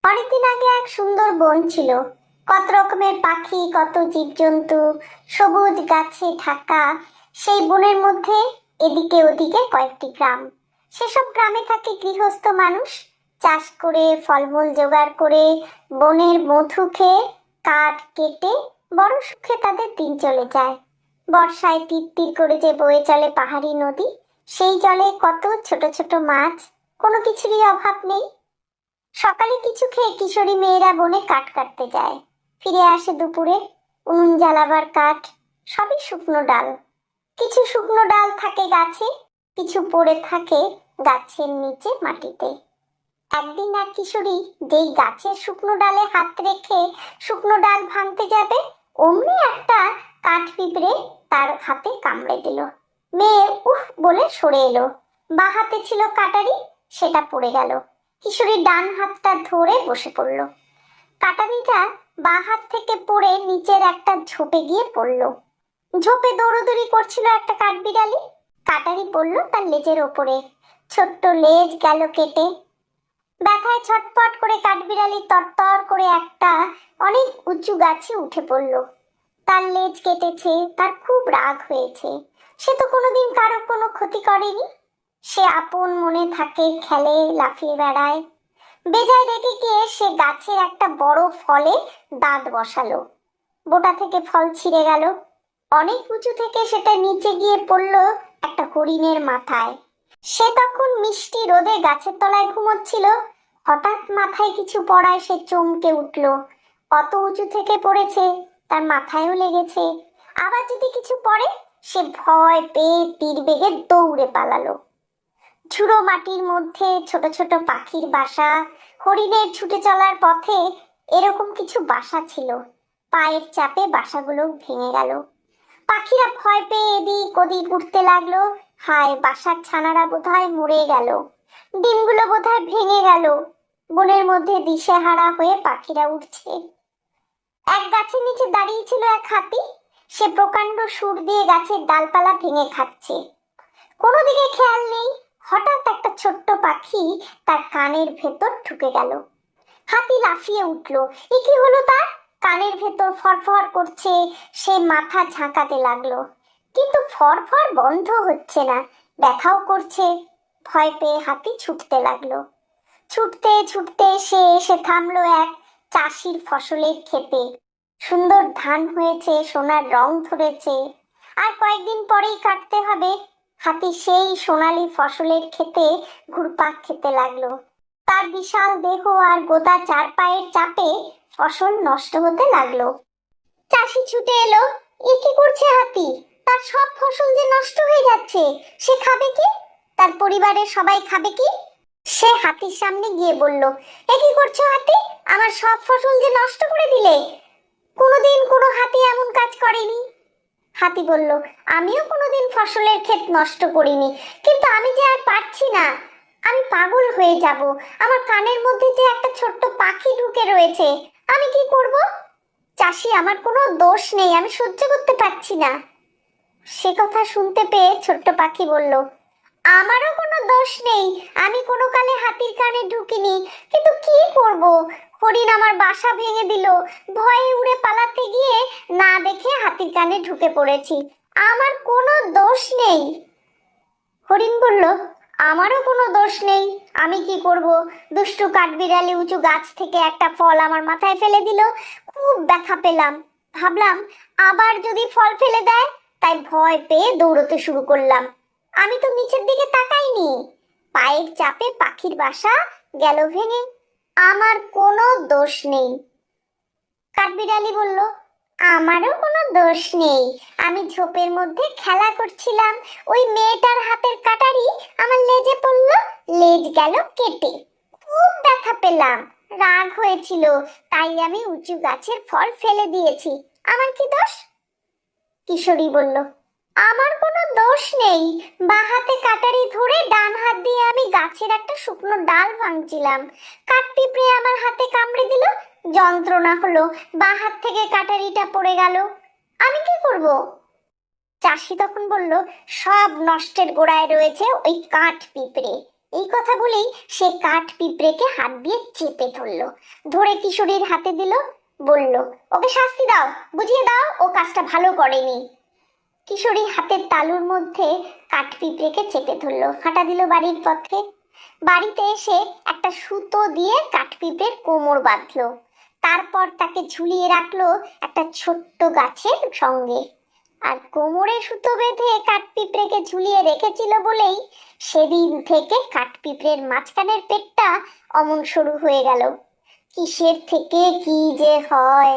অনেকদিন আগে এক সুন্দর বন ছিল। কত রকমের পাখি, কত জীবজন্তু, সবুজ গাছে ঢাকা। সেই বনের মধ্যে এদিকে ওদিকে কয়েকটি গ্রাম। সেসব গ্রামে থাকে গৃহস্থ মানুষ, চাষ করে ফলমূল জোগাড় করে বনের মধু খেয়ে কাঠ কেটে বড় সুখে তাদের দিন চলে যায়। বর্ষায় তিত্তির করে যে বয়ে চলে পাহাড়ি নদী, সেই জলে কত ছোট ছোট মাছ। কোনো কিছুরই অভাব নেই। সকালে কিছু খেয়ে কিশোরী মেয়েরা বনে কাঠ কাটতে যায়, ফিরে আসে দুপুরে। উনুন জ্বালাবার কাঠ, সবই শুকনো ডাল। কিছু শুকনো ডাল থাকে গাছে, কিছু পড়ে থাকে গাছের নিচে মাটিতে। একদিন এক কিশোরী যেই গাছের শুকনো ডালে হাত রেখে শুকনো ডাল ভাঙতে যাবে, অমনি একটা কাঠ পিঁপড়ে তার হাতে কামড়ে দিল। মেয়ে উফ বলে সরে এলো। বা হাতে ছিল কাটারি, সেটা পড়ে গেল। কিশোরী ডান হাতটা ধরে বসে পড়ল। কাটারিটা বা হাত থেকে পড়ে নিচের একটা ঝোপে গিয়ে পড়ল। ঝোপে দৌড়দৌড়ি করছিল একটা কাঠবিড়ালি। কাটারি পড়ল তার লেজের ওপরে। ছোট্ট লেজ গেল কেটে। ব্যথায় ছটফট করে কাঠবিড়ালি তরতর করে একটা অনেক উঁচু গাছে উঠে পড়ল। তার লেজ কেটেছে, তার খুব রাগ হয়েছে। সে তো কোনোদিন কারো কোনো ক্ষতি করেনি। সে আপন মনে থাকে, খেলে, লাফিয়ে বেড়ায়। বেজায় রেগে গিয়ে সে গাছের একটা বড় ফলে দাঁত বসালো। বোটা থেকে ফল ছিঁড়ে গেল। অনেক উঁচু থেকে সেটা নিচে গিয়ে পড়ল একটা হরিণের মাথায়। সে তখন মিষ্টি রোদে গাছের তলায় ঘুমোচ্ছিল। হঠাৎ মাথায় কিছু পড়ায় সে চমকে উঠল। অত উঁচু থেকে পড়েছে, তার মাথায়ও লেগেছে। আবার যদি কিছু পড়ে, সে ভয় পেয়ে তীর বেগে দৌড়ে পালালো। ঝুড়ো মাটির মধ্যে ছোট ছোট পাখির বাসা। হরিণের ছুটে চলার পথে এরকম কিছু বাসা ছিল। পায়ের চাপে বাসাগুলো ভেঙে গেল। পাখিরা ভয় পেয়ে এদিক ওদিক উঠতে লাগলো। হায়, বাসার ছানারা বোধহয় মরে গেল, ডিমগুলো বোধহয় ভেঙে গেল। বনের মধ্যে দিশেহারা হয়ে পাখিরা উঠছে। এক গাছের নিচে দাঁড়িয়ে ছিল এক হাতি। সে প্রকাণ্ড সুর দিয়ে গাছের ডালপালা ভেঙে খাচ্ছে। কোনো দিকে খেয়াল নেই। হঠাৎ একটা ছোট্ট পাখি তার কানের ভেতর ঢুকে গেল। হাতি লাফিয়ে উঠল। এ কি হলো তার? কানের ভেতর ফরফর করছে। সে মাথা ঝাঁকাতে লাগলো, কিন্তু ফরফর বন্ধ হচ্ছে না, ব্যথাও করছে। ভয় পেয়ে হাতি ছুটতে লাগলো। ছুটতে ছুটতে সে এসে থামলো এক চাষির ফসলের ক্ষেতে। সুন্দর ধান হয়েছে, সোনার রং ধরেছে। আর কয়েকদিন পরেই কাটতে হবে। হাতি সেই সোনালী ফসলের ক্ষেতে ঘুরপাক খেতে লাগলো। তার বিশাল দেহ আর গোদা চার পায়ের চাপে ফসল নষ্ট হতে লাগলো। চাষি ছুটে এলো। এ কি করছে হাতি? তার সব ফসল যে নষ্ট হয়ে যাচ্ছে, সে খাবে কি? তার পরিবারের সবাই খাবে কি? সে হাতির সামনে গিয়ে বলল, এ কি করছো হাতি? আমার সব ফসল যে নষ্ট করে দিলে। কোনোদিন কোনো হাতি এমন কাজ করেনি। হাতি বলল, আমিও কোনোদিন ফসলের ক্ষেত নষ্ট করিনি, কিন্তু আমি যে আর পারছি না। আমি পাগল হয়ে যাব। আমার কানের মধ্যে যে একটা ছোট্ট পাখি ঢুকে রয়েছে, আমি কি করব? চাষি, আমার কোনো দোষ নেই, আমি সহ্য করতে পারছি না। সে কথা শুনতে পেয়ে ছোট্ট পাখি বলল, আমারও কোনো দোষ নেই, আমি কোনো কালে হাতির কানে ঢুকিনি, কিন্তু কি করব? হরিণ আমার বাসা ভেঙে দিল। ভয়ে উড়ে পালাতে গিয়ে না দেখে হাতির কানে ঢুকে পড়েছি। আমার কোনো দোষ নেই। হরিণ বলল, আমারও কোনো দোষ নেই, আমি কি করব? দুষ্টু কাঠবিড়ালি উঁচু গাছ থেকে একটা ফল আমার মাথায় ফেলে দিল। খুব ব্যথা পেলাম। ভাবলাম আবার যদি ফল ফেলে দেয়, তাই ভয় পেয়ে দৌড়তে শুরু করলাম। আমি তো নিচের দিকে তাকাইনি। পায়ের চাপে পাখির বাসা গেল ভেঙে। আমার কোনো দোষ নেই। কাঠবিড়ালি বলল, আমারও কোনো দোষ নেই, আমি ঝোপের মধ্যে খেলা করছিলাম। ওই মেয়েটার হাতের কাটারি আমার লেজে পড়লো, লেজ গেল কেটে। খুব ব্যথা পেলাম, রাগ হয়েছিল, তাই আমি উঁচু গাছের ফল ফেলে দিয়েছি। আমার কি দোষ? কিশোরী বলল, আমার কোনো দোষ নেই। বাঁ হাতে কাটারি ধরে ডান হাত দিয়ে আমি গাছের একটা শুকনো ডাল ভাঙছিলাম। কাঠ পিঁপড়ে আমার হাতে কামড়ে দিল, যন্ত্রণা হলো, বাঁ হাত থেকে কাটারিটা পড়ে গেল। আমি কি করব? চাষি তখন বলল, সব নষ্টের গোড়ায় রয়েছে ওই কাঠ পিঁপড়ে। এই কথা বলেই সে কাঠ পিঁপড়েকে হাত দিয়ে চেপে ধরলো, ধরে কিশোরীর হাতে দিল, বলল, ওকে শাস্তি দাও, বুঝিয়ে দাও, ও কাজটা ভালো করেনি। কিশোরী হাতের তালুর মধ্যে কাঠ পিঁপড়েকে চেপে ধরলো, হাঁটা দিল বাড়ির পথে। বাড়িতে এসে একটা সুতো দিয়ে কাঠ পিঁপড়ের কোমর বাঁধলো, তারপর তাকে ঝুলিয়ে রাখলো একটা ছোট্ট গাছের সঙ্গে। আর কোমরে সুতো বেঁধে কাঠপিঁপড়েকে ঝুলিয়ে রেখেছিল বলেই সেদিন থেকে কাঠপিঁপড়ের মাঝখানের পেটটা অমন সরু হয়ে গেল। কিসের থেকে কি যে হয়।